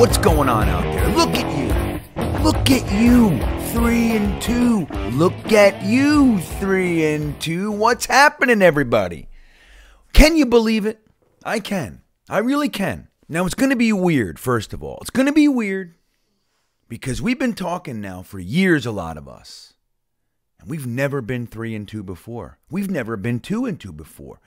What's going on out there? Look at you. Look at you. 3-2. Look at you. 3-2. What's happening, everybody? Can you believe it? I can. I really can. Now, it's going to be weird, first of all. It's going to be weird because we've been talking now for years, a lot of us. And we've never been 3-2 before. We've never been 2-2 before.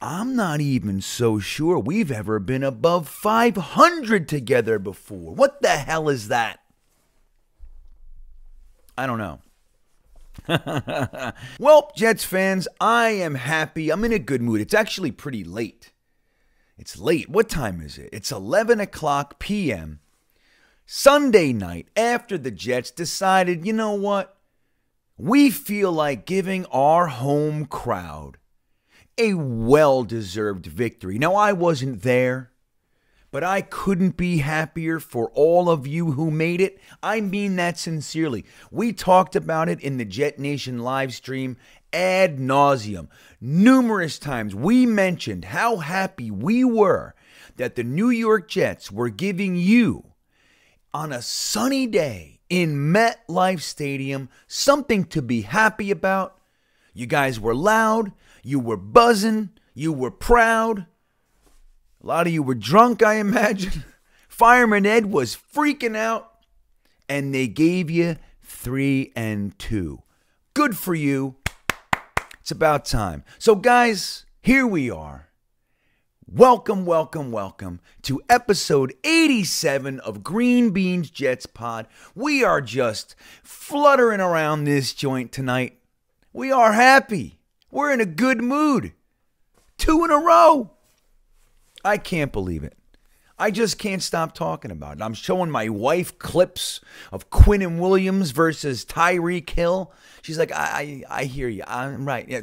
I'm not even so sure we've ever been above 500 together before. What the hell is that? I don't know. Well, Jets fans, I am happy. I'm in a good mood. It's actually pretty late. It's late. What time is it? It's 11 o'clock p.m. Sunday night after the Jets decided, you know what? We feel like giving our home crowd a well-deserved victory. Now, I wasn't there, but I couldn't be happier for all of you who made it. I mean that sincerely. We talked about it in the Jetnation live stream ad nauseum. Numerous times we mentioned how happy we were that the New York Jets were giving you, on a sunny day in MetLife Stadium, something to be happy about. You guys were loud. You were buzzing. You were proud. A lot of you were drunk, I imagine. Fireman Ed was freaking out. And they gave you 3-2. Good for you. It's about time. So, guys, here we are. Welcome, welcome, welcome to episode 87 of GreenBean's Jets Pod. We are just fluttering around this joint tonight. We are happy. We're in a good mood. 2 in a row. I can't believe it. I just can't stop talking about it. I'm showing my wife clips of Quinnen Williams versus Tyreek Hill. She's like, I hear you. I'm right. Yeah.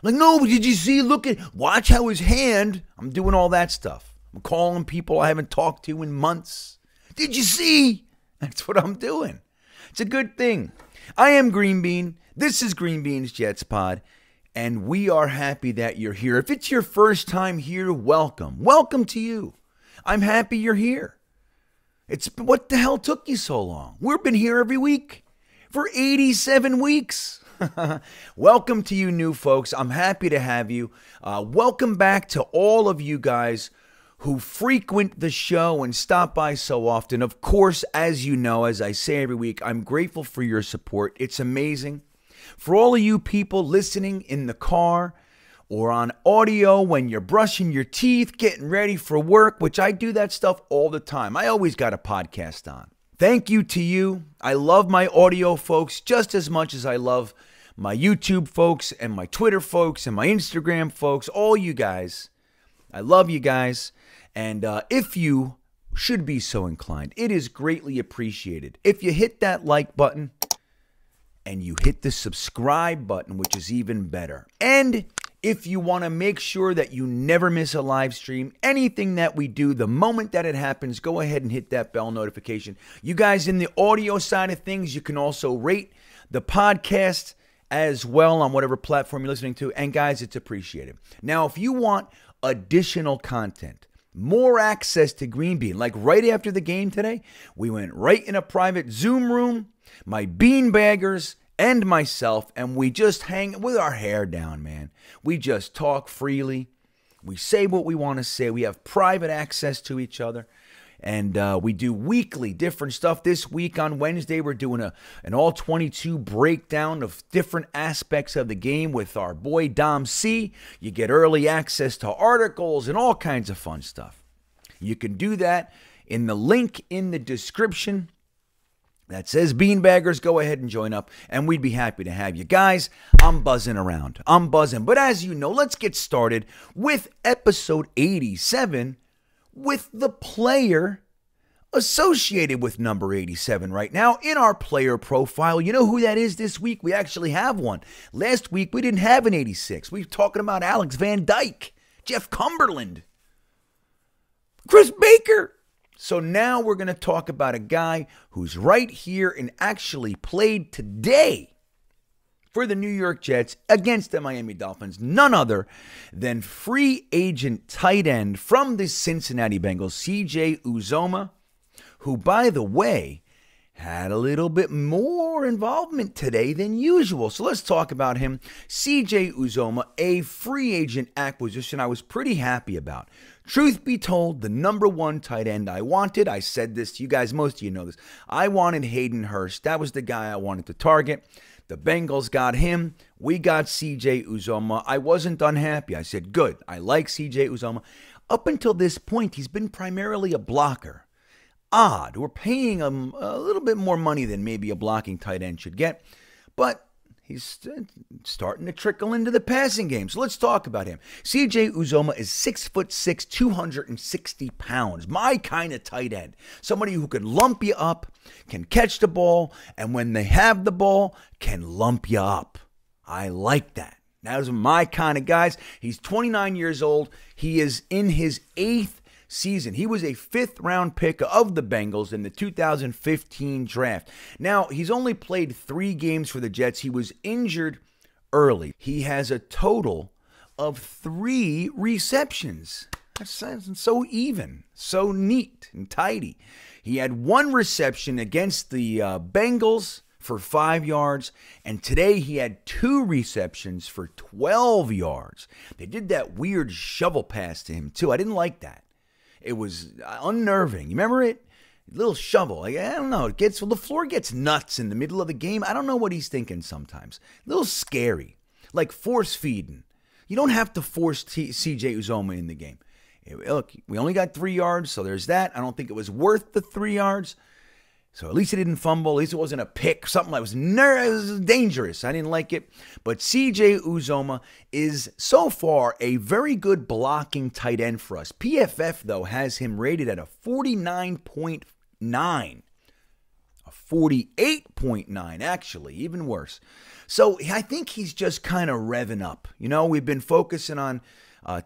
Like, no, did you see? Watch how his hand. I'm doing all that stuff. I'm calling people I haven't talked to in months. Did you see? That's what I'm doing. It's a good thing. I am Green Bean. This is GreenBean's Jets Pod. And we are happy that you're here. If it's your first time here, welcome. Welcome to you. I'm happy you're here. What the hell took you so long? We've been here every week for 87 weeks. Welcome to you new folks. I'm happy to have you. Welcome back to all of you guys who frequent the show and stop by so often. Of course, as you know, as I say every week, I'm grateful for your support. It's amazing. For all of you people listening in the car or on audio when you're brushing your teeth, getting ready for work, which I do that stuff all the time. I always got a podcast on. Thank you to you. I love my audio folks just as much as I love my YouTube folks and my Twitter folks and my Instagram folks, all you guys. I love you guys. And if you should be so inclined, it is greatly appreciated if you hit that like button and you hit the subscribe button, which is even better. And if you want to make sure that you never miss a live stream, anything that we do, the moment that it happens, go ahead and hit that bell notification. You guys in the audio side of things, you can also rate the podcast as well on whatever platform you're listening to. And guys, it's appreciated. Now, if you want additional content, more access to Green Bean, like right after the game today, we went right in a private Zoom room, my beanbaggers and myself, and we just hang with our hair down, man. We just talk freely. We say what we want to say. We have private access to each other. And we do weekly different stuff. This week on Wednesday, we're doing an all-22 breakdown of different aspects of the game with our boy Dom C. You get early access to articles and all kinds of fun stuff. You can do that in the link in the description that says Beanbaggers. Go ahead and join up, and we'd be happy to have you. Guys, I'm buzzing around. I'm buzzing. But as you know, let's get started with episode 87 with the player associated with number 87 right now in our player profile. You know who that is this week? We actually have one. Last week, we didn't have an 86. We were talking about Alex Van Dyke, Jeff Cumberland, Chris Baker. So now we're going to talk about a guy who's right here and actually played today for the New York Jets against the Miami Dolphins, none other than free agent tight end from the Cincinnati Bengals, CJ Uzoma, who, by the way, had a little bit more involvement today than usual. So let's talk about him. CJ Uzoma, a free agent acquisition I was pretty happy about. Truth be told, the number one tight end I wanted, I said this to you guys, most of you know this, I wanted Hayden Hurst. That was the guy I wanted to target. The Bengals got him. We got CJ Uzoma. I wasn't unhappy. I said, good, I like CJ Uzoma. Up until this point, he's been primarily a blocker. Odd. We're paying him a little bit more money than maybe a blocking tight end should get, but he's starting to trickle into the passing game. So let's talk about him. CJ Uzoma is 6'6", 260 pounds. My kind of tight end. Somebody who can lump you up, can catch the ball, and when they have the ball, can lump you up. I like that. Those are my kind of guys. He's 29 years old. He is in his 8th season. He was a 5th-round pick of the Bengals in the 2015 draft. Now, he's only played 3 games for the Jets. He was injured early. He has a total of 3 receptions. That's so even, so neat and tidy. He had 1 reception against the Bengals for 5 yards, and today he had 2 receptions for 12 yards. They did that weird shovel pass to him, too. I didn't like that. It was unnerving. You remember it? Little shovel. I don't know. The floor gets nuts in the middle of the game. I don't know what he's thinking sometimes. A little scary. Like force feeding. You don't have to force CJ Uzoma in the game. Look, we only got 3 yards, so there's that. I don't think it was worth the 3 yards. So at least he didn't fumble. At least it wasn't a pick. Something that was dangerous. I didn't like it. But CJ Uzoma is so far a very good blocking tight end for us. PFF, though, has him rated at a 49.9. A 48.9, actually. Even worse. So I think he's just kind of revving up. You know, we've been focusing on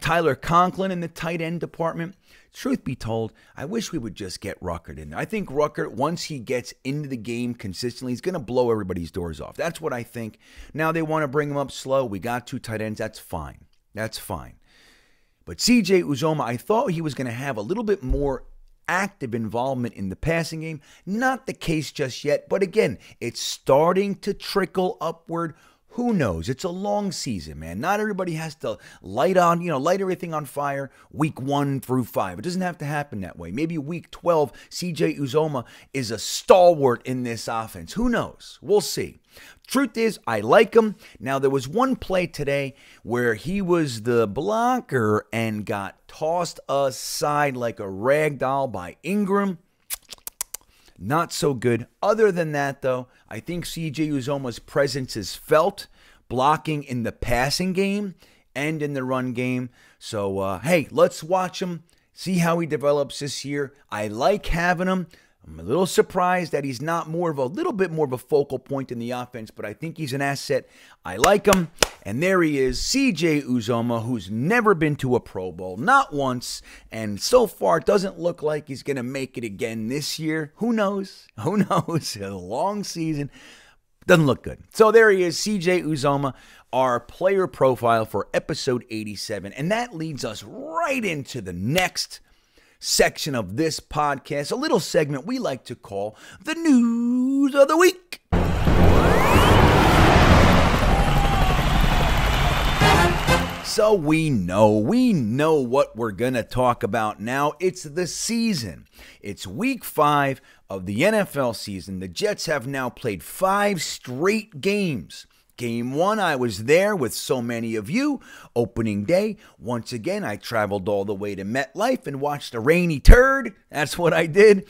Tyler Conklin in the tight end department. Truth be told, I wish we would just get Ruckert in there. I think Ruckert, once he gets into the game consistently, he's going to blow everybody's doors off. That's what I think. Now they want to bring him up slow. We got 2 tight ends. That's fine. That's fine. But CJ Uzoma, I thought he was going to have a little bit more active involvement in the passing game. Not the case just yet. But again, it's starting to trickle upward. Who knows? It's a long season, man. Not everybody has to light everything on fire week 1 through 5. It doesn't have to happen that way. Maybe week 12, CJ Uzoma is a stalwart in this offense. Who knows? We'll see. Truth is, I like him. Now, there was one play today where he was the blocker and got tossed aside like a rag doll by Ingram. Not so good. Other than that, though, I think CJ Uzoma's presence is felt, blocking in the passing game and in the run game. So, hey, let's watch him, see how he develops this year. I like having him. I'm a little surprised that he's not a little bit more of a focal point in the offense, but I think he's an asset. I like him. And there he is, CJ Uzoma, who's never been to a Pro Bowl, not once, and so far it doesn't look like he's going to make it again this year. Who knows? Who knows? A long season. Doesn't look good. So there he is, CJ Uzoma, our player profile for episode 87. And that leads us right into the next section of this podcast, a little segment we like to call the News of the Week. So we know what we're going to talk about now. It's the season. It's week 5 of the NFL season. The Jets have now played 5 straight games. Game 1, I was there with so many of you. Opening day, once again, I traveled all the way to MetLife and watched a rainy turd. That's what I did.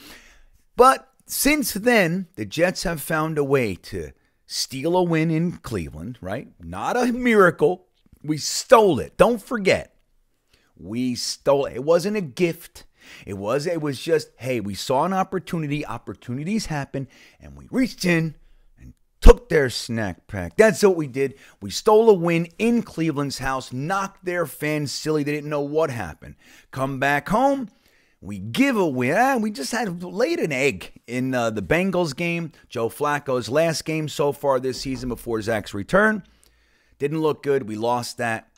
But since then, the Jets have found a way to steal a win in Cleveland, right? Not a miracle. We stole it. Don't forget. We stole it. It wasn't a gift. It was just, hey, we saw an opportunity. Opportunities happen, and we reached in and took their snack pack. That's what we did. We stole a win in Cleveland's house, knocked their fans silly. They didn't know what happened. Come back home. We give a win. We just had laid an egg in the Bengals game. Joe Flacco's last game so far this season before Zach's return. Didn't look good. We lost that.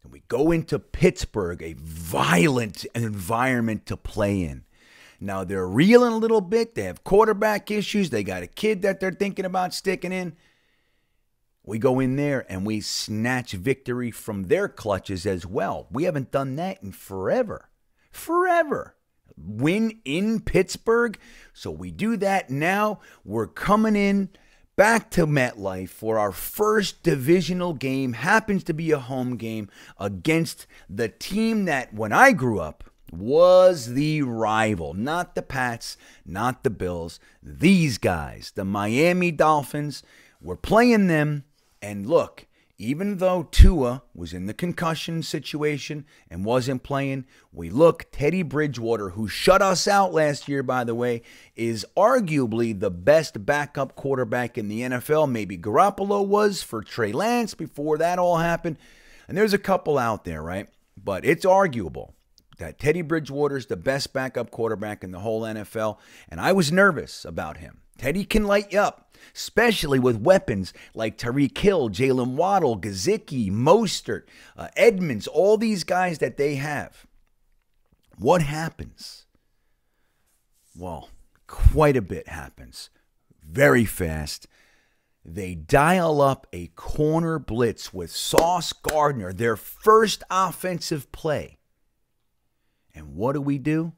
And we go into Pittsburgh, a violent environment to play in. Now, they're reeling a little bit. They have quarterback issues. They got a kid that they're thinking about sticking in. We go in there and we snatch victory from their clutches as well. We haven't done that in forever. Forever. Win in Pittsburgh. So we do that now. We're coming in back to MetLife for our first divisional game. Happens to be a home game against the team that, when I grew up, was the rival. Not the Pats, not the Bills. These guys, the Miami Dolphins, we're playing them. And look, even though Tua was in the concussion situation and wasn't playing, Teddy Bridgewater, who shut us out last year, by the way, is arguably the best backup quarterback in the NFL. Maybe Garoppolo was for Trey Lance before that all happened. And there's a couple out there, right? But it's arguable that Teddy Bridgewater is the best backup quarterback in the whole NFL. And I was nervous about him. Teddy can light you up, especially with weapons like Tyreek Hill, Jalen Waddle, Gesicki, Mostert, Edmonds, all these guys that they have. What happens? Well, quite a bit happens. Very fast. They dial up a corner blitz with Sauce Gardner, their first offensive play. And what do?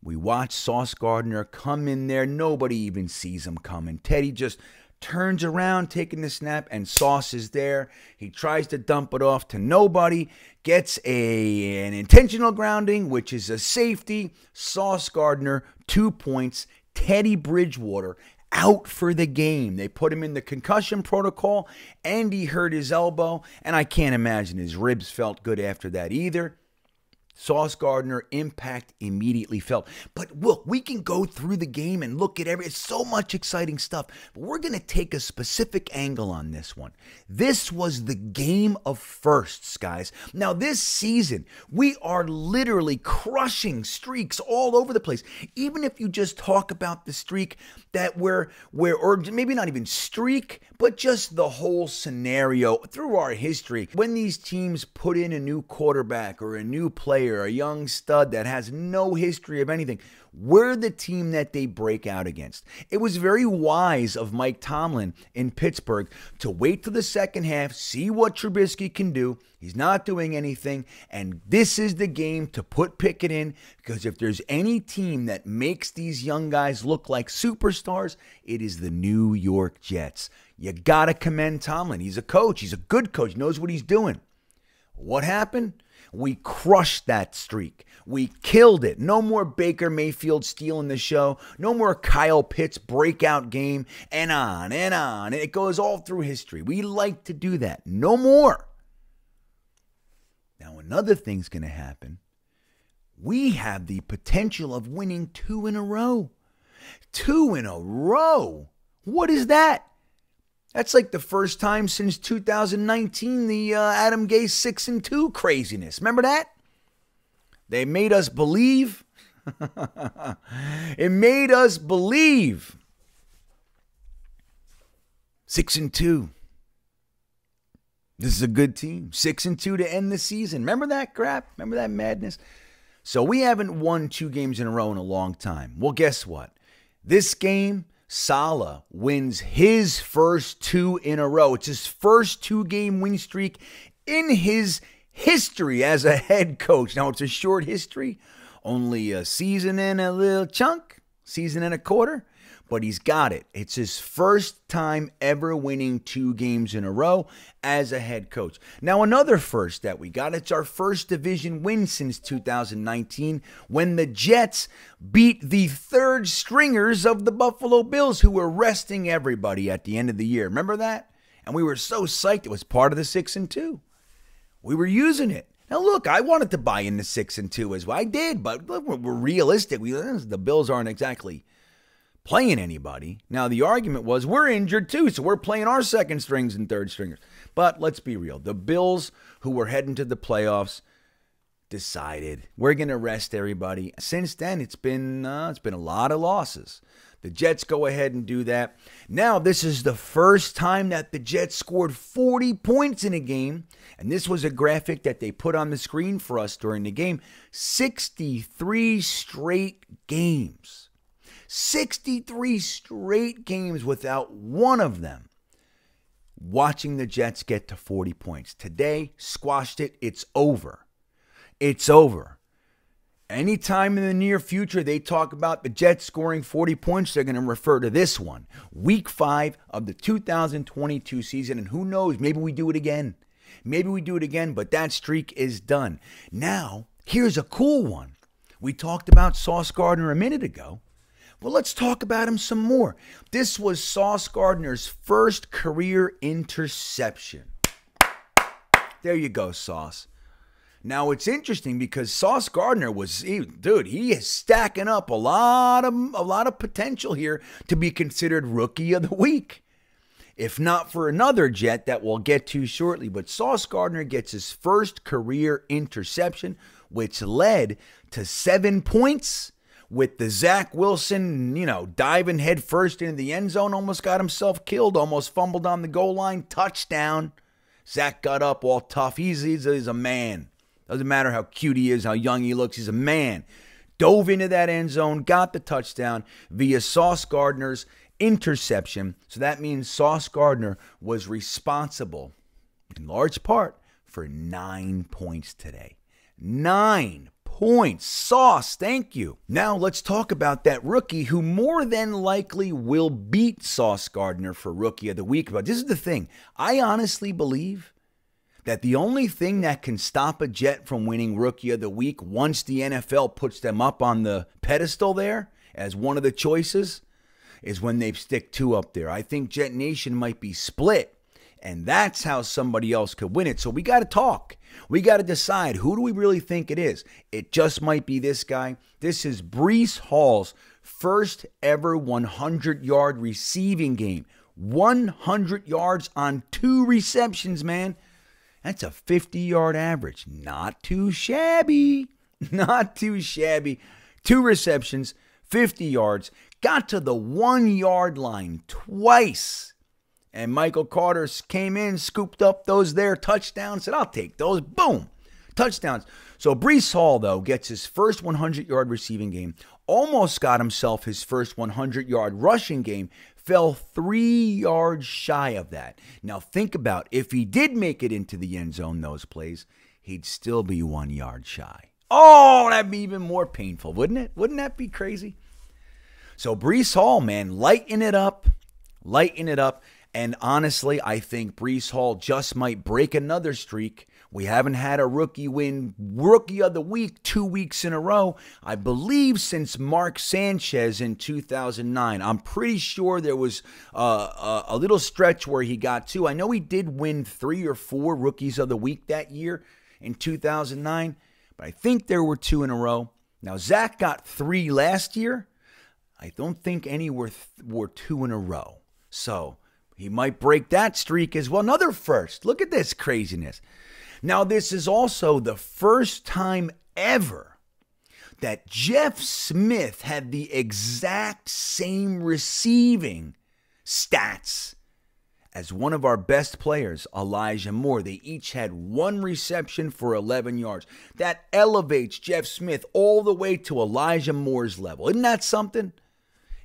We watch Sauce Gardner come in there. Nobody even sees him coming. Teddy just turns around, taking the snap, and Sauce is there. He tries to dump it off to nobody. Gets an intentional grounding, which is a safety. Sauce Gardner, 2 points. Teddy Bridgewater out for the game. They put him in the concussion protocol, and he hurt his elbow. And I can't imagine his ribs felt good after that either. Sauce Gardner, impact immediately felt. But look, we can go through the game and look at it's so much exciting stuff. But we're going to take a specific angle on this one. This was the game of firsts, guys. Now, this season, we are literally crushing streaks all over the place. Even if you just talk about the streak that or maybe not even streak, but just the whole scenario through our history. When these teams put in a new quarterback or a new player, a young stud that has no history of anything, we're the team that they break out against. It was very wise of Mike Tomlin in Pittsburgh to wait till the second half, see what Trubisky can do. He's not doing anything, and this is the game to put Pickett in, because if there's any team that makes these young guys look like superstars, it is the New York Jets. You got to commend Tomlin. He's a coach. He's a good coach. He knows what he's doing. What happened? We crushed that streak. We killed it. No more Baker Mayfield stealing the show. No more Kyle Pitts breakout game. And on and on. It goes all through history. We like to do that. No more. Now, another thing's going to happen. We have the potential of winning 2 in a row. 2 in a row? What is that? That's like the first time since 2019, the Adam Gase 6-2 craziness. Remember that? They made us believe. It made us believe. 6-2. This is a good team. 6-2 to end the season. Remember that crap? Remember that madness? So we haven't won 2 games in a row in a long time. Well, guess what? This game, Saleh wins his first 2 in a row. It's his first 2-game win streak in his history as a head coach. Now, it's a short history, only a season and a little chunk, season and a quarter, but he's got it. It's his first time ever winning 2 games in a row as a head coach. Now, another first that we got, it's our first division win since 2019 when the Jets beat the third stringers of the Buffalo Bills, who were resting everybody at the end of the year. Remember that? And we were so psyched. It was part of the 6-2. We were using it. Now, look, I wanted to buy into 6-2 as well. I did, but look, we're realistic. The Bills aren't exactly playing anybody. Now, the argument was we're injured too, so we're playing our second strings and third stringers. But let's be real. The Bills, who were heading to the playoffs, decided we're going to rest everybody. Since then, it's been a lot of losses. The Jets go ahead and do that. Now, this is the first time that the Jets scored 40 points in a game. And this was a graphic that they put on the screen for us during the game. 63 straight games. 63 straight games without one of them watching the Jets get to 40 points. Today, squashed it. It's over. It's over. Anytime in the near future they talk about the Jets scoring 40 points, they're going to refer to this one. Week 5 of the 2022 season. And who knows, maybe we do it again. Maybe we do it again, but that streak is done. Now, here's a cool one. We talked about Sauce Gardner a minute ago. Well, let's talk about him some more. This was Sauce Gardner's first career interception. There you go, Sauce. Now, it's interesting because Sauce Gardner he is stacking up a lot of potential here to be considered Rookie of the Week. If not for another Jet that we'll get to shortly. But Sauce Gardner gets his first career interception, which led to 7 points with the Zack Wilson, diving head first into the end zone, almost got himself killed, almost fumbled on the goal line, touchdown. Zach got up all tough. He's a man. Doesn't matter how cute he is, how young he looks, he's a man. Dove into that end zone, got the touchdown via Sauce Gardner's interception. So that means Sauce Gardner was responsible, in large part, for 9 points today. 9 points. Sauce, thank you. Now let's talk about that rookie who more than likely will beat Sauce Gardner for Rookie of the Week. But this is the thing. I honestly believe that the only thing that can stop a Jet from winning Rookie of the Week once the NFL puts them up on the pedestal there as one of the choices is when they stick 2 up there. I think Jetnation might be split, and that's how somebody else could win it. So we got to talk. We got to decide, who do we really think it is? It just might be this guy. This is Breece Hall's first ever 100-yard receiving game. 100 yards on 2 receptions, man. That's a 50-yard average. Not too shabby. Not too shabby. 2 receptions, 50 yards. Got to the 1-yard line twice. And Michael Carter came in, scooped up those there touchdowns. Said, I'll take those. Boom. Touchdowns. So Breece Hall, though, gets his first 100-yard receiving game. Almost got himself his first 100-yard rushing game. Fell 3 yards shy of that. Now think about, if he did make it into the end zone, those plays, he'd still be 1 yard shy. Oh, that'd be even more painful, wouldn't it? Wouldn't that be crazy? So Breece Hall, man, lighten it up. Lighten it up. And honestly, I think Breece Hall just might break another streak. We haven't had a rookie win Rookie of the Week 2 weeks in a row, I believe, since Mark Sanchez in 2009. I'm pretty sure there was a little stretch where he got 2. I know he did win 3 or 4 Rookies of the Week that year in 2009, but I think there were 2 in a row. Now, Zach got 3 last year. I don't think any were 2 in a row. So he might break that streak as well. Another first. Look at this craziness. Now, this is also the first time ever that Jeff Smith had the exact same receiving stats as one of our best players, Elijah Moore. They each had 1 reception for 11 yards. That elevates Jeff Smith all the way to Elijah Moore's level. Isn't that something?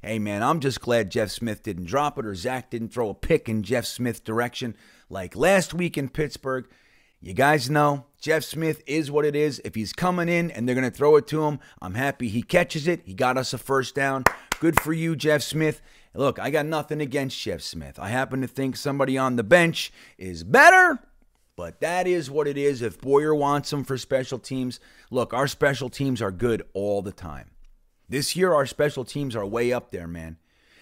Hey, man, I'm just glad Jeff Smith didn't drop it or Zach didn't throw a pick in Jeff Smith's direction like last week in Pittsburgh. You guys know Jeff Smith is what it is. If he's coming in and they're going to throw it to him, I'm happy he catches it. He got us a first down. Good for you, Jeff Smith. Look, I got nothing against Jeff Smith. I happen to think somebody on the bench is better, but that is what it is. If Boyer wants him for special teams, look, our special teams are good all the time. This year, our special teams are way up there, man.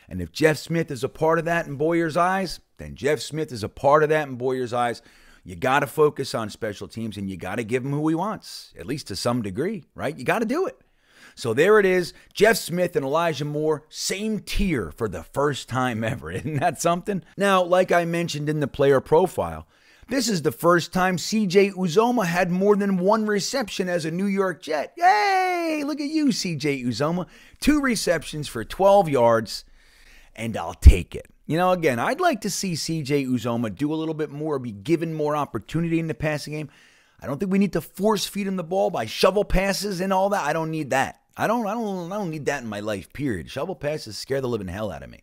And if Jeff Smith is a part of that in Boyer's eyes, then Jeff Smith is a part of that in Boyer's eyes. You got to focus on special teams, and you got to give him who he wants, at least to some degree, right? You got to do it. So there it is. Jeff Smith and Elijah Moore, same tier for the first time ever. Isn't that something? Now, like I mentioned in the player profile, This is the first time CJ Uzoma had more than one reception as a New York Jet. Yay! Look at you, CJ Uzoma. 2 receptions for 12 yards, and I'll take it. You know, again, I'd like to see CJ Uzoma do a little bit more, be given more opportunity in the passing game. I don't think we need to force feed him the ball by shovel passes and all that. I don't need that. I don't need that in my life, period. Shovel passes scare the living hell out of me.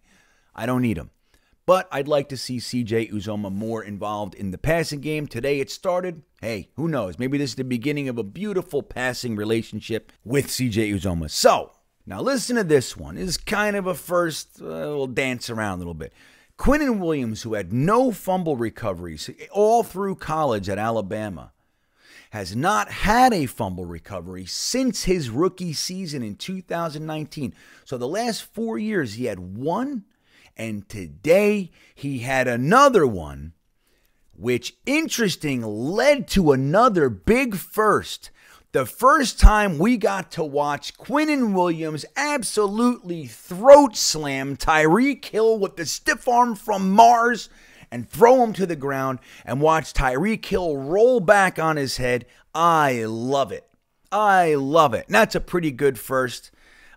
I don't need them. But I'd like to see CJ Uzoma more involved in the passing game. Today it started. Hey, who knows? Maybe this is the beginning of a beautiful passing relationship with CJ Uzoma. So, now listen to this one. This is kind of a first, we'll dance around a little bit. Quinnen Williams, who had no fumble recoveries all through college at Alabama, has not had a fumble recovery since his rookie season in 2019. So the last 4 years he had one. And today he had another one, which interesting led to another big first. The first time we got to watch Quinnen Williams absolutely throat slam Tyreek Hill with the stiff arm from Mars and throw him to the ground and watch Tyreek Hill roll back on his head. I love it. I love it. And that's a pretty good first.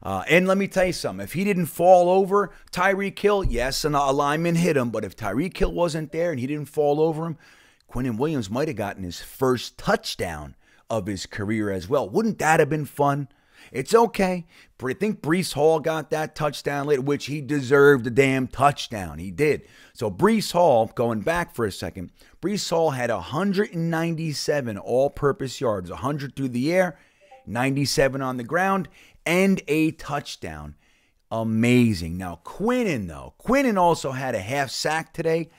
And let me tell you something. If he didn't fall over Tyreek Hill, yes, and a lineman hit him. But if Tyreek Hill wasn't there and he didn't fall over him, Quinnen Williams might have gotten his first touchdown of his career as well. Wouldn't that have been fun? It's okay. I think Breece Hall got that touchdown later, which he deserved a damn touchdown. He did. So Breece Hall, going back for a second, Breece Hall had 197 all-purpose yards, 100 through the air, 97 on the ground, and a touchdown. Amazing. Now, Quinnen also had a half sack today.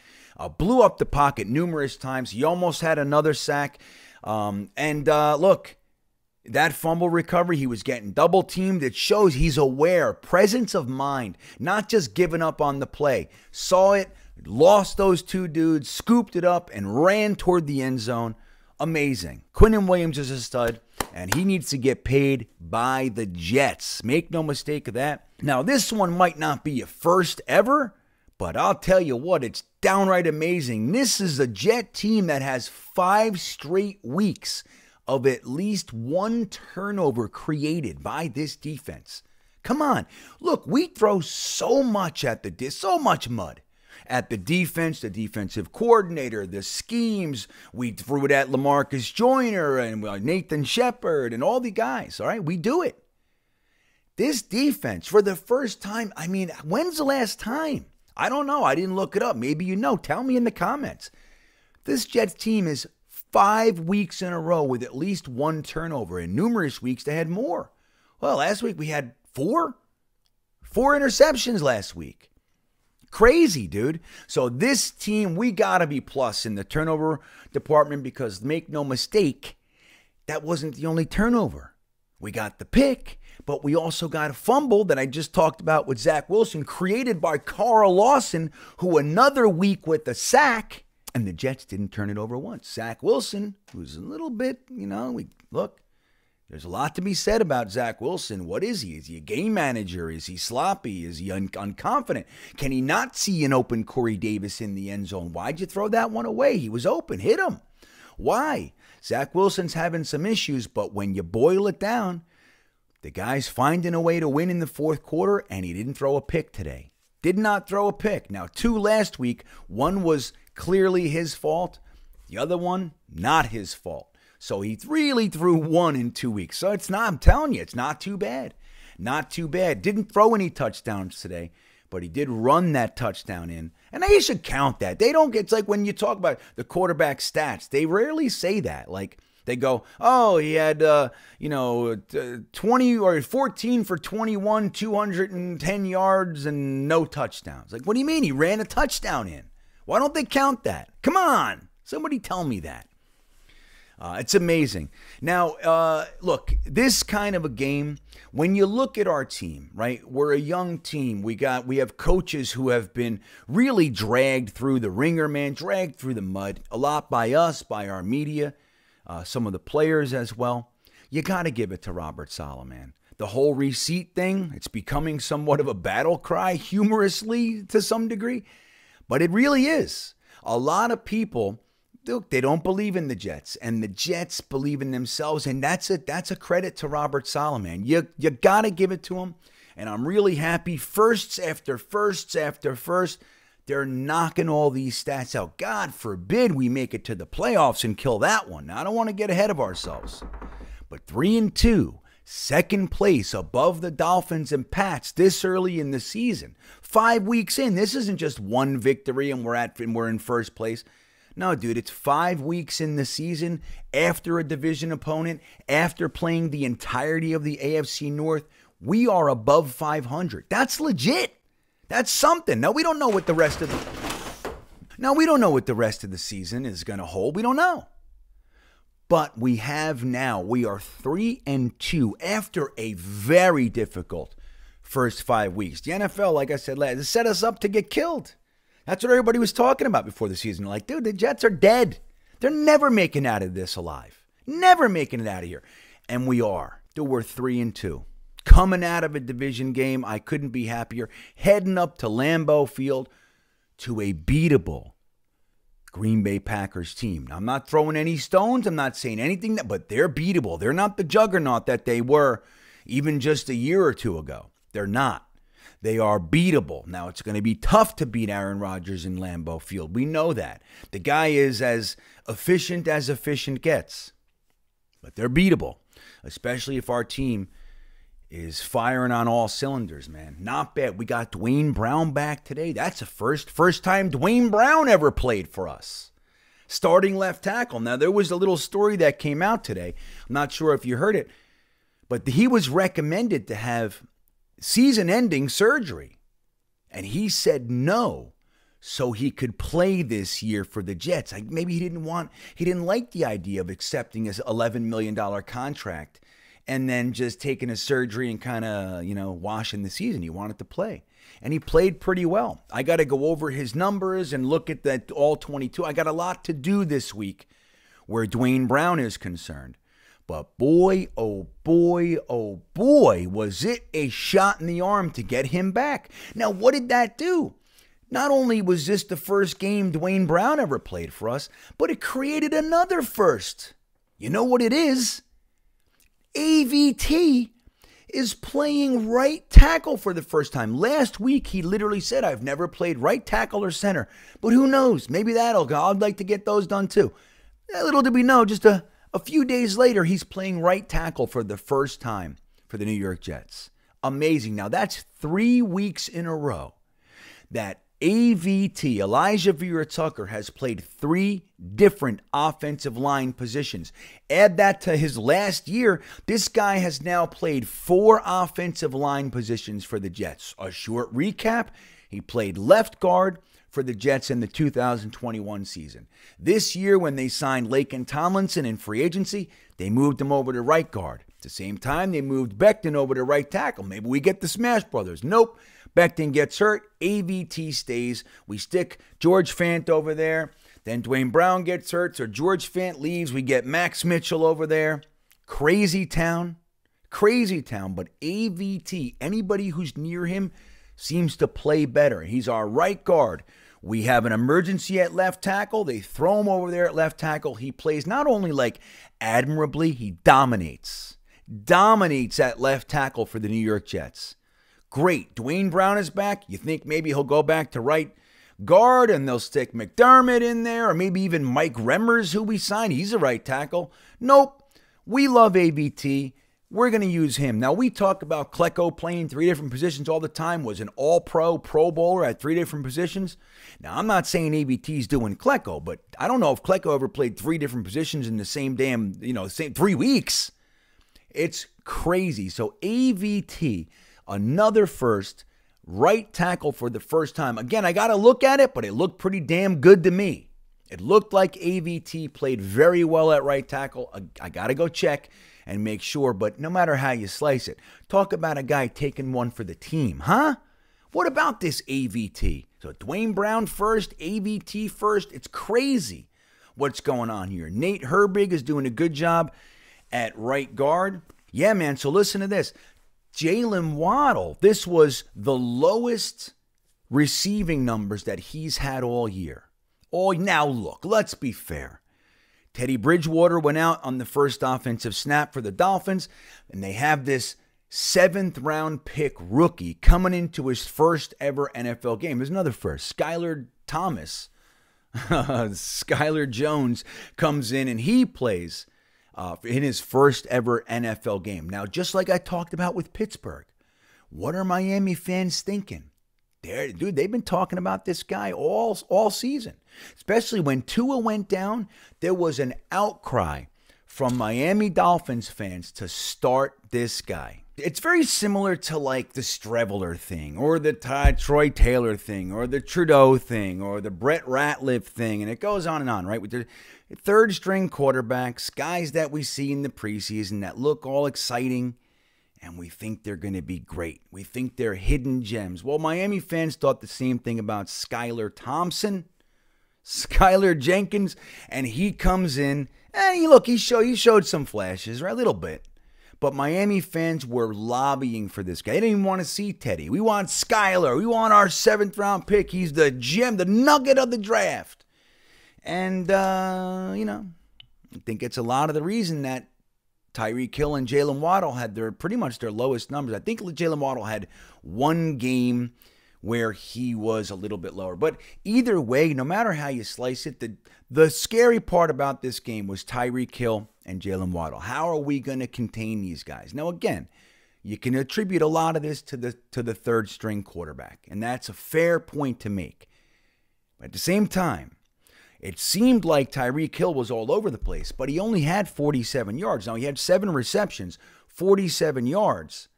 Blew up the pocket numerous times. He almost had another sack. Look, that fumble recovery, he was getting double teamed. It shows he's aware, presence of mind, not just giving up on the play. Saw it, lost those 2 dudes, scooped it up, and ran toward the end zone. Amazing. Quinnen Williams is a stud, and he needs to get paid by the Jets. Make no mistake of that. Now, this one might not be a first ever, but I'll tell you what, it's downright amazing. This is a Jet team that has 5 straight weeks of at least 1 turnover created by this defense. Come on. Look, we throw so much at so much mud at the defense, the defensive coordinator, the schemes. We threw it at LaMarcus Joyner and Nathan Shepard and all the guys, all right? We do it. This defense, for the first time, I mean, when's the last time? I don't know. I didn't look it up. Maybe you know. Tell me in the comments. This Jets team is 5 weeks in a row with at least 1 turnover. In numerous weeks, they had more. Well, last week we had 4 interceptions last week. Crazy, dude. So this team, we got to be plus in the turnover department because make no mistake, that wasn't the only turnover. We got the pick, but we also got a fumble that I just talked about with Zack Wilson, created by Carl Lawson, who another week with a sack, and the Jets didn't turn it over once. Zack Wilson, who's a little bit, look, there's a lot to be said about Zack Wilson. What is he? Is he a game manager? Is he sloppy? Is he unconfident? Can he not see an open Corey Davis in the end zone? Why'd you throw that one away? He was open. Hit him. Why? Zack Wilson's having some issues, but when you boil it down, the guy's finding a way to win in the fourth quarter, and he didn't throw a pick today. Did not throw a pick. Now, 2 last week. One was clearly his fault. The other one, not his fault. So he really threw 1 in 2 weeks. So it's not, I'm telling you, it's not too bad. Not too bad. Didn't throw any touchdowns today, but he did run that touchdown in. And they should count that. They don't get, it's like when you talk about the quarterback stats, they rarely say that. Like they go, oh, he had, 20 or 14 for 21, 210 yards and no touchdowns. Like, what do you mean? He ran a touchdown in. Why don't they count that? Come on. Somebody tell me that. It's amazing. Now, look, this kind of a game, when you look at our team, right, we're a young team. We have coaches who have been really dragged through the ringer, man, dragged through the mud, a lot by us, by our media, some of the players as well. You got to give it to Robert Saleh, man. The whole receipt thing, it's becoming somewhat of a battle cry, humorously to some degree, but it really is. A lot of people look, they don't believe in the Jets, and the Jets believe in themselves, and that's a credit to Robert Saleh. You got to give it to him, and I'm really happy. Firsts after firsts after first, they're knocking all these stats out. God forbid we make it to the playoffs and kill that one. Now, I don't want to get ahead of ourselves, but 3-2. Second place above the Dolphins and Pats this early in the season. 5 weeks in. This isn't just one victory and we're in first place. No, dude, it's 5 weeks in the season after a division opponent, after playing the entirety of the AFC North. We are above 500. That's legit. That's something. Now, we don't know what the rest of the season is going to hold. We don't know. But we are 3-2 after a very difficult first 5 weeks. The NFL, like I said, has set us up to get killed. That's what everybody was talking about before the season. Like, dude, the Jets are dead. They're never making out of this alive. Never making it out of here. And we are. Dude, we're 3-2. Coming out of a division game, I couldn't be happier. Heading up to Lambeau Field to a beatable Green Bay Packers team. Now, I'm not throwing any stones. I'm not saying anything, but they're beatable. They're not the juggernaut that they were even just a year or two ago. They're not. They are beatable. Now, it's going to be tough to beat Aaron Rodgers in Lambeau Field. We know that. The guy is as efficient gets. But they're beatable, especially if our team is firing on all cylinders, man. Not bad. We got Dwayne Brown back today. That's a first time Dwayne Brown ever played for us. Starting left tackle. Now, there was a little story that came out today. I'm not sure if you heard it, but he was recommended to have season-ending surgery, and he said no, so he could play this year for the Jets. Maybe he didn't like the idea of accepting his $11 million contract and then just taking a surgery and kind of, washing the season. He wanted to play. And he played pretty well. I got to go over his numbers and look at that all 22. I got a lot to do this week where Dwayne Brown is concerned. But boy, oh boy, oh boy, was it a shot in the arm to get him back. Now, what did that do? Not only was this the first game Dwayne Brown ever played for us, but it created another first. You know what it is? AVT is playing right tackle for the first time. Last week, he literally said, I've never played right tackle or center. But who knows? Maybe that'll go. I'd like to get those done too. Little did we know, just a few days later, he's playing right tackle for the first time for the New York Jets. Amazing. Now, that's 3 weeks in a row that AVT, Elijah Vera-Tucker, has played 3 different offensive line positions. Add that to his last year, this guy has now played 4 offensive line positions for the Jets. A short recap, he played left guard for the Jets in the 2021 season. This year, when they signed Laken Tomlinson in free agency, they moved him over to right guard. At the same time, they moved Becton over to right tackle. Maybe we get the Smash Brothers. Nope. Becton gets hurt. AVT stays. We stick George Fant over there. Then Dwayne Brown gets hurt, so George Fant leaves. We get Max Mitchell over there. Crazy town. Crazy town. But AVT, anybody who's near him, seems to play better. He's our right guard. We have an emergency at left tackle. They throw him over there at left tackle. He plays not only admirably, he dominates. Dominates at left tackle for the New York Jets. Great. Dwayne Brown is back. You think maybe he'll go back to right guard and they'll stick McDermott in there, or maybe even Mike Remmers, who we signed. He's a right tackle. Nope. We love AVT. We're going to use him. Now, we talk about Klecko playing 3 different positions all the time, was an all-pro, Pro Bowler at 3 different positions. Now, I'm not saying AVT's doing Klecko, but I don't know if Klecko ever played 3 different positions in the same same 3 weeks. It's crazy. So, AVT, another first, right tackle for the first time. Again, I got to look at it, but it looked pretty damn good to me. It looked like AVT played very well at right tackle. I got to go check and make sure, but no matter how you slice it, talk about a guy taking one for the team, huh? What about this AVT? So Dwayne Brown first, AVT first. It's crazy what's going on here. Nate Herbig is doing a good job at right guard. Yeah, man, so listen to this. Jalen Waddle, this was the lowest receiving numbers that he's had all year. Oh, now look, let's be fair. Teddy Bridgewater went out on the first offensive snap for the Dolphins, and they have this 7th-round pick rookie coming into his first ever NFL game. There's another first. Skylar Thomas, Skylar Jones comes in, and he plays in his first ever NFL game. Now, just like I talked about with Pittsburgh, what are Miami fans thinking? Dude, they've been talking about this guy all season. Especially when Tua went down, there was an outcry from Miami Dolphins fans to start this guy. It's very similar to like the Streveler thing, or the Troy Taylor thing, or the Trudeau thing, or the Brett Ratliff thing, and it goes on, right? With the third-string quarterbacks, guys that we see in the preseason that look all exciting, and we think they're going to be great. We think they're hidden gems. Well, Miami fans thought the same thing about Skylar Jenkins, and he comes in, and he showed some flashes, right? A little bit. But Miami fans were lobbying for this guy. They didn't even want to see Teddy. We want Skylar. We want our 7th-round pick. He's the gem, the nugget of the draft. And, I think it's a lot of the reason that Tyreek Hill and Jalen Waddle had pretty much their lowest numbers. I think Jalen Waddle had one game where he was a little bit lower. But either way, no matter how you slice it, the scary part about this game was Tyreek Hill and Jalen Waddle. How are we going to contain these guys? Now, again, you can attribute a lot of this to the third-string quarterback, and that's a fair point to make. But at the same time, it seemed like Tyreek Hill was all over the place, but he only had 47 yards. Now, he had 7 receptions, 47 yards.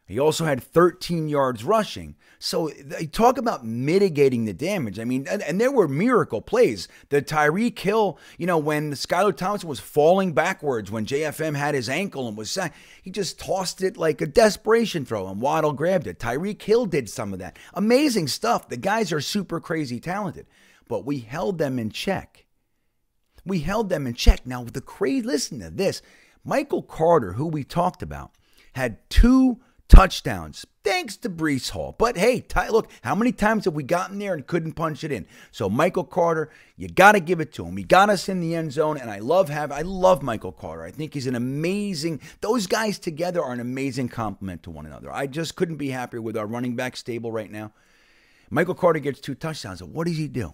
He also had 13 yards rushing. So they talk about mitigating the damage. I mean, and there were miracle plays. The Tyreek Hill, when Skylar Thompson was falling backwards, when JFM had his ankle and was sacked, he just tossed it like a desperation throw, and Waddle grabbed it. Tyreek Hill did some of that. Amazing stuff. The guys are super crazy talented. But we held them in check. Now, listen to this. Michael Carter, who we talked about, had 2 touchdowns thanks to Breece Hall. But hey, look, how many times have we gotten there and couldn't punch it in? So Michael Carter, you got to give it to him. He got us in the end zone, and I love Michael Carter. I think he's those guys together are an amazing complement to one another. I just couldn't be happier with our running back stable right now. Michael Carter gets 2 touchdowns. What does he do?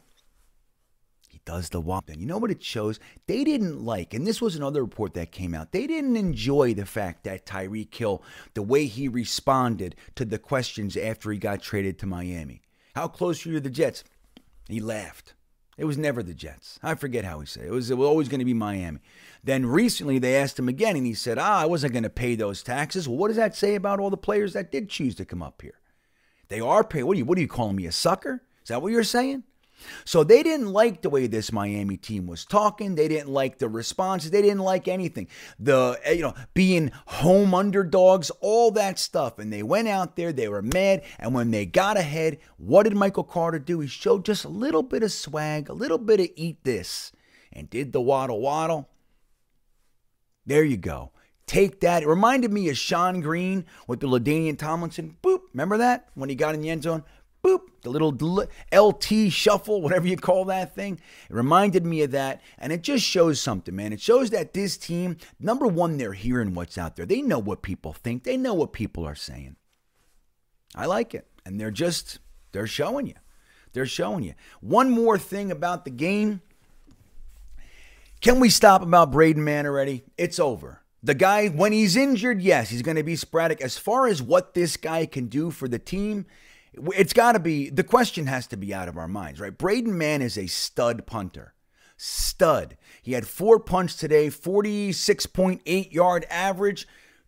He does the walk. And you know what it shows? They didn't like, and this was another report that came out, they didn't enjoy the fact that Tyreek Hill, the way he responded to the questions after he got traded to Miami. How close are you to the Jets? He laughed. It was never the Jets. I forget how he said it. It was always going to be Miami. Then recently they asked him again, and he said, I wasn't going to pay those taxes. Well, what does that say about all the players that did choose to come up here? They are paid. What are you calling me, a sucker? Is that what you're saying? So they didn't like the way this Miami team was talking. They didn't like the responses. They didn't like anything. Being home underdogs, all that stuff. And they went out there. They were mad. And when they got ahead, what did Michael Carter do? He showed just a little bit of swag, a little bit of eat this, and did the waddle. There you go. Take that. It reminded me of Sean Green with the LaDainian Tomlinson. Boop. Remember that? When he got in the end zone? Boop, the little LT shuffle, whatever you call that thing. It reminded me of that, and it just shows something, man. It shows that this team, number one, they're hearing what's out there. They know what people think. They know what people are saying. I like it, and they're showing you. They're showing you. One more thing about the game. Can we stop about Braden Mann already? It's over. The guy, when he's injured, yes, he's going to be sporadic. As far as what this guy can do for the team, it's got to be, the question has to be out of our minds, right? Braden Mann is a stud punter. Stud. He had 4 punts today, 46.8 yard average,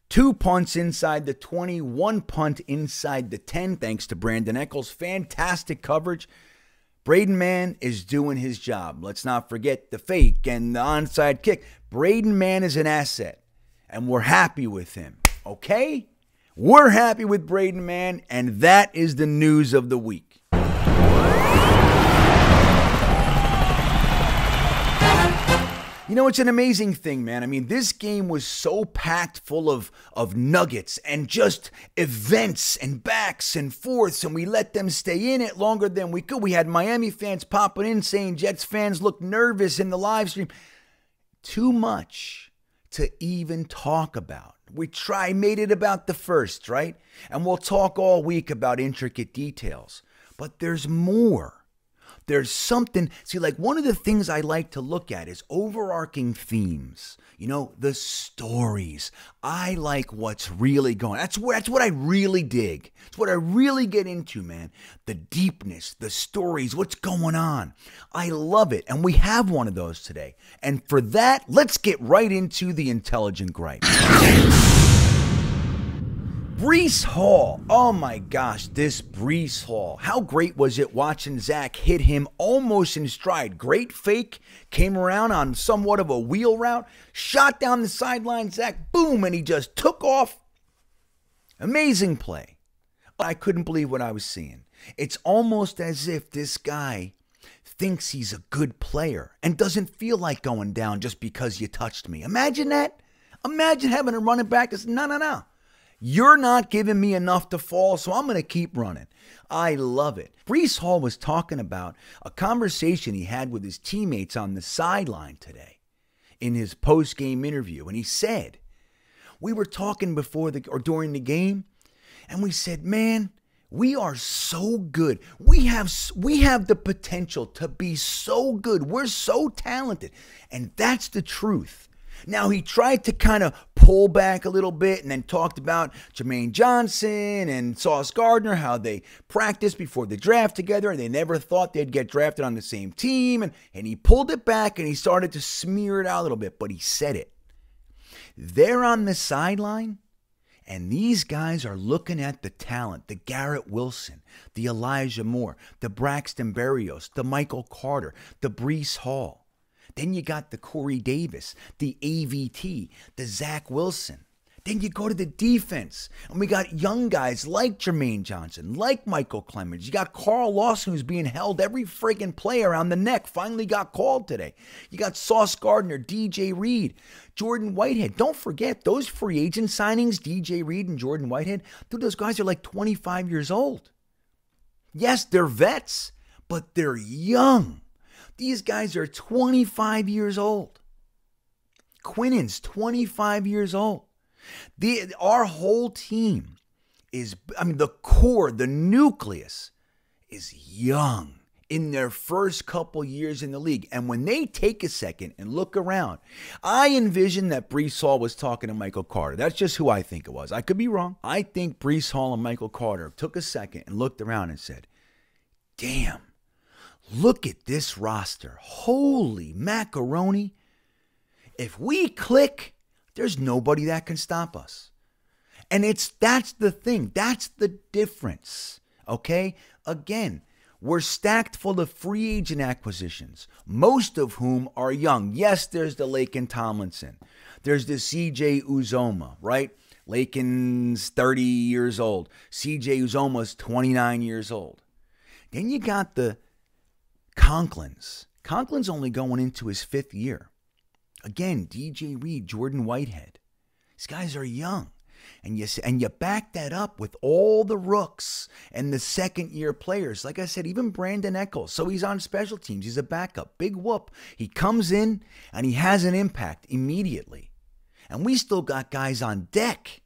2 punts inside the 20, 1 punt inside the 10, thanks to Brandon Echols. Fantastic coverage. Braden Mann is doing his job. Let's not forget the fake and the onside kick. Braden Mann is an asset, and we're happy with him, okay? We're happy with Braden Mann, and that is the news of the week. You know, it's an amazing thing, man. I mean, this game was so packed full of nuggets and just events and backs and forths, and we let them stay in it longer than we could. We had Miami fans popping in saying Jets fans look nervous in the live stream. Too much to even talk about. We made it about the first, right? And we'll talk all week about intricate details. But there's more. There's something, see, like one of the things I like to look at is overarching themes, you know, the stories. I like what's really going on. That's what I really dig. It's what I really get into, man. The deepness, the stories, what's going on. I love it. And we have one of those today. And for that, let's get right into the intelligent gripe. Breece Hall. Oh my gosh, this Breece Hall. How great was it watching Zack hit him almost in stride? Great fake, came around on somewhat of a wheel route, shot down the sideline, Zack, boom, and he just took off. Amazing play. I couldn't believe what I was seeing. It's almost as if this guy thinks he's a good player and doesn't feel like going down just because you touched me. Imagine that. Imagine having a running back that's, no. You're not giving me enough to fall, so I'm going to keep running. I love it. Breece Hall was talking about a conversation he had with his teammates on the sideline today in his post-game interview. And he said, we were talking during the game, and we said, man, we are so good. We have the potential to be so good. We're so talented. And that's the truth. Now, he tried to kind of pull back a little bit and then talked about Jermaine Johnson and Sauce Gardner, how they practiced before the draft together and they never thought they'd get drafted on the same team. And he pulled it back and he started to smear it out a little bit, but he said it. They're on the sideline and these guys are looking at the talent, the Garrett Wilson, the Elijah Moore, the Braxton Berrios, the Michael Carter, the Breece Hall. Then you got the Corey Davis, the AVT, the Zack Wilson. Then you go to the defense, and we got young guys like Jermaine Johnson, like Michael Clemens. You got Carl Lawson, who's being held every friggin' play around the neck, finally got called today. You got Sauce Gardner, DJ Reed, Jordan Whitehead. Don't forget, those free agent signings, DJ Reed and Jordan Whitehead, dude, those guys are like 25 years old. Yes, they're vets, but they're young. These guys are 25 years old. Quinnen's 25 years old. Our whole team is, the core, the nucleus is young in their first couple years in the league. And when they take a second and look around, I envision that Breece Hall was talking to Michael Carter. That's just who I think it was. I could be wrong. I think Breece Hall and Michael Carter took a second and looked around and said, damn. Look at this roster. Holy macaroni. If we click, there's nobody that can stop us. And that's the thing. That's the difference. Okay? Again, we're stacked full of free agent acquisitions, most of whom are young. Yes, there's the Laken Tomlinson. There's the CJ Uzoma, right? Laken's 30 years old. CJ Uzoma's 29 years old. Then you got the Conklin's only going into his 5th year. Again, DJ Reed, Jordan Whitehead. These guys are young. And you back that up with all the rooks and the second-year players. Like I said, even Brandon Echols. So he's on special teams. He's a backup. Big whoop. He comes in and he has an impact immediately. And we still got guys on deck.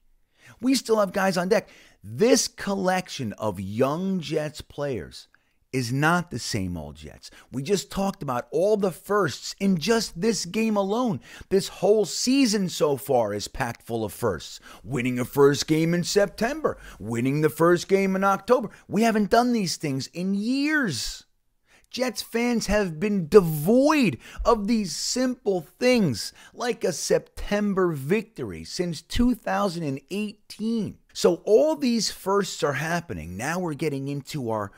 We still have guys on deck. This collection of young Jets players is not the same old Jets. We just talked about all the firsts in just this game alone. This whole season so far is packed full of firsts. Winning a first game in September, winning the first game in October. We haven't done these things in years. Jets fans have been devoid of these simple things like a September victory since 2018. So all these firsts are happening. Now we're getting into our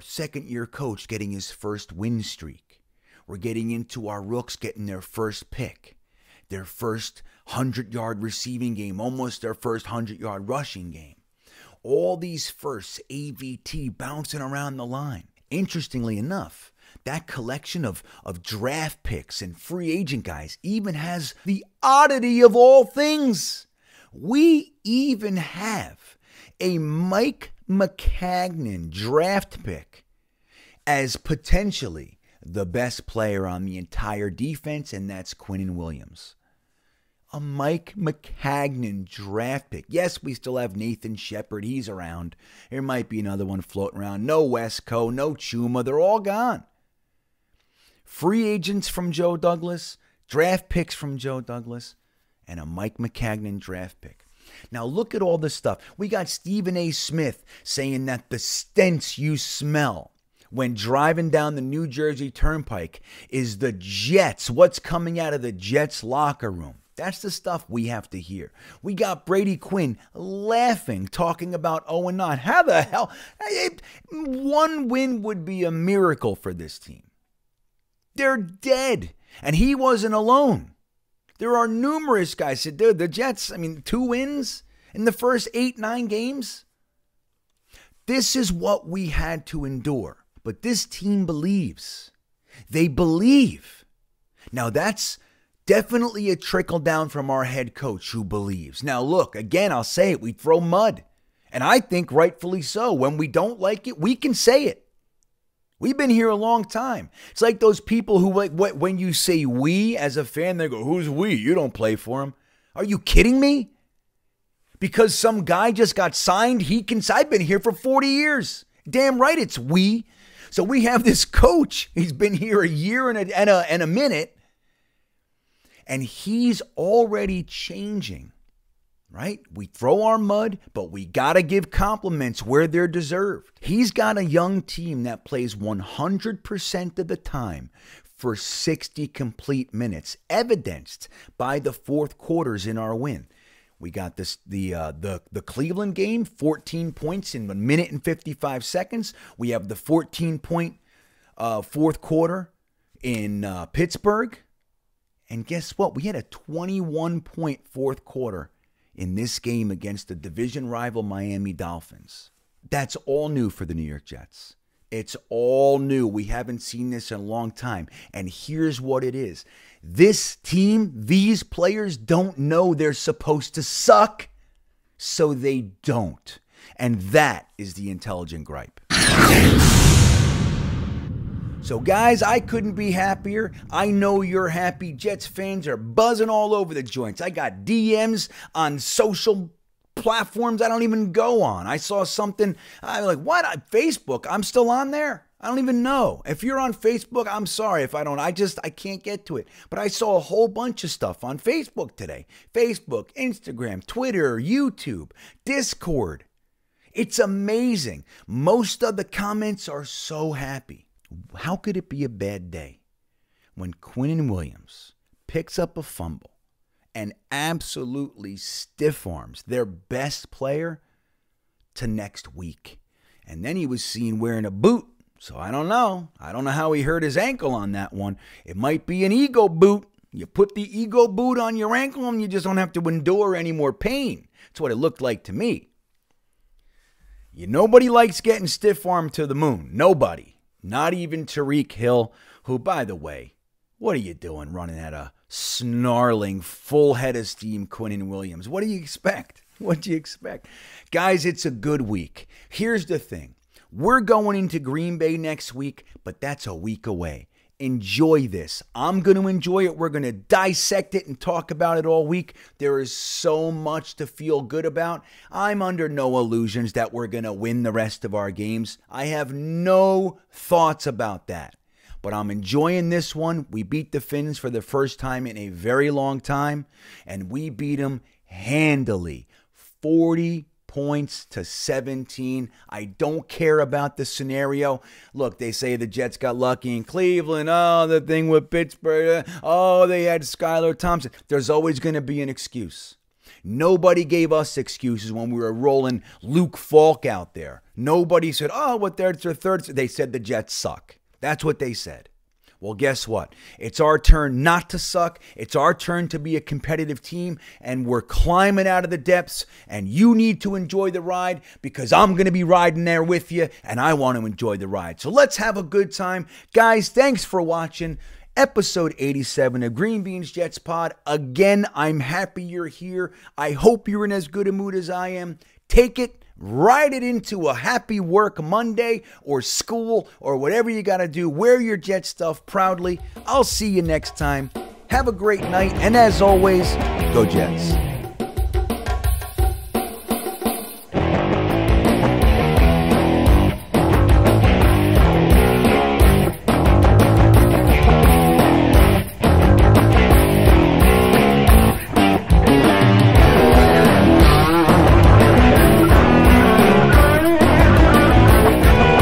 second-year coach getting his first win streak. We're getting into our rooks getting their first pick, their first 100-yard receiving game, almost their first 100-yard rushing game. All these firsts, AVT bouncing around the line. Interestingly enough, that collection of draft picks and free agent guys even has the oddity of all things. We even have a Mike Maccagnan draft pick as potentially the best player on the entire defense, and that's Quinnen Williams. A Mike Maccagnan draft pick. Yes, we still have Nathan Shepard. He's around. There might be another one floating around. No Wesco, no Chuma. They're all gone. Free agents from Joe Douglas, draft picks from Joe Douglas, and a Mike Maccagnan draft pick. Now look at all this stuff. We got Stephen A. Smith saying that the stench you smell when driving down the New Jersey Turnpike is the Jets. What's coming out of the Jets locker room? That's the stuff we have to hear. We got Brady Quinn laughing, talking about 0-9. How the hell? One win would be a miracle for this team. They're dead. And he wasn't alone. There are numerous guys said, dude, the Jets, 2 wins in the first 8-9 games. This is what we had to endure. But this team believes. They believe. Now that's definitely a trickle down from our head coach who believes. Now look, again, I'll say it. We throw mud. And I think rightfully so. When we don't like it, we can say it. We've been here a long time. It's like those people who, when you say we as a fan, they go, who's we? You don't play for him. Are you kidding me? Because some guy just got signed, I've been here for 40 years. Damn right it's we. So we have this coach. He's been here a year and a minute. And he's already changing, right? We throw our mud, but we got to give compliments where they're deserved. He's got a young team that plays 100% of the time for 60 complete minutes, evidenced by the fourth quarters in our win. We got the Cleveland game, 14 points in 1 minute and 55 seconds. We have the 14-point fourth quarter in Pittsburgh. And guess what? We had a 21-point fourth quarter in this game against the division rival Miami Dolphins. That's all new for the New York Jets. It's all new. We haven't seen this in a long time. And here's what it is. This team, these players don't know they're supposed to suck, so they don't. And that is the intelligent gripe. So guys, I couldn't be happier. I know you're happy. Jets fans are buzzing all over the joints. I got DMs on social platforms I don't even go on. I saw something, I'm like, what? Facebook? I'm still on there? I don't even know. If you're on Facebook, I'm sorry if I don't. I can't get to it. But I saw a whole bunch of stuff on Facebook today. Facebook, Instagram, Twitter, YouTube, Discord. It's amazing. Most of the comments are so happy. How could it be a bad day when Quinnen Williams picks up a fumble and absolutely stiff arms their best player to next week? And then he was seen wearing a boot. So I don't know. I don't know how he hurt his ankle on that one. It might be an ego boot. You put the ego boot on your ankle and you just don't have to endure any more pain. That's what it looked like to me. Nobody likes getting stiff-armed to the moon. Nobody. Not even Tyreek Hill, who, by the way, what are you doing running at a snarling, full head of steam Quinnen Williams? What do you expect? What do you expect? Guys, it's a good week. Here's the thing. We're going into Green Bay next week, but that's a week away. Enjoy this. I'm going to enjoy it. We're going to dissect it and talk about it all week. There is so much to feel good about. I'm under no illusions that we're going to win the rest of our games. I have no thoughts about that. But I'm enjoying this one. We beat the Finns for the first time in a very long time, and we beat them handily. 40 points to 17. I don't care about the scenario. Look, they say the Jets got lucky in Cleveland. Oh, the thing with Pittsburgh. Oh, they had Skylar Thompson. There's always going to be an excuse. Nobody gave us excuses when we were rolling Luke Falk out there. Nobody said, oh, what their third. They said the Jets suck. That's what they said. Well, guess what? It's our turn not to suck. It's our turn to be a competitive team, and we're climbing out of the depths, and you need to enjoy the ride because I'm going to be riding there with you, and I want to enjoy the ride. So let's have a good time. Guys, thanks for watching. Episode 87 of Green Beans Jets Pod. Again, I'm happy you're here. I hope you're in as good a mood as I am. Take it, ride it into a happy work Monday or school or whatever you got to do. Wear your Jet stuff proudly. I'll see you next time. Have a great night. And as always, go Jets.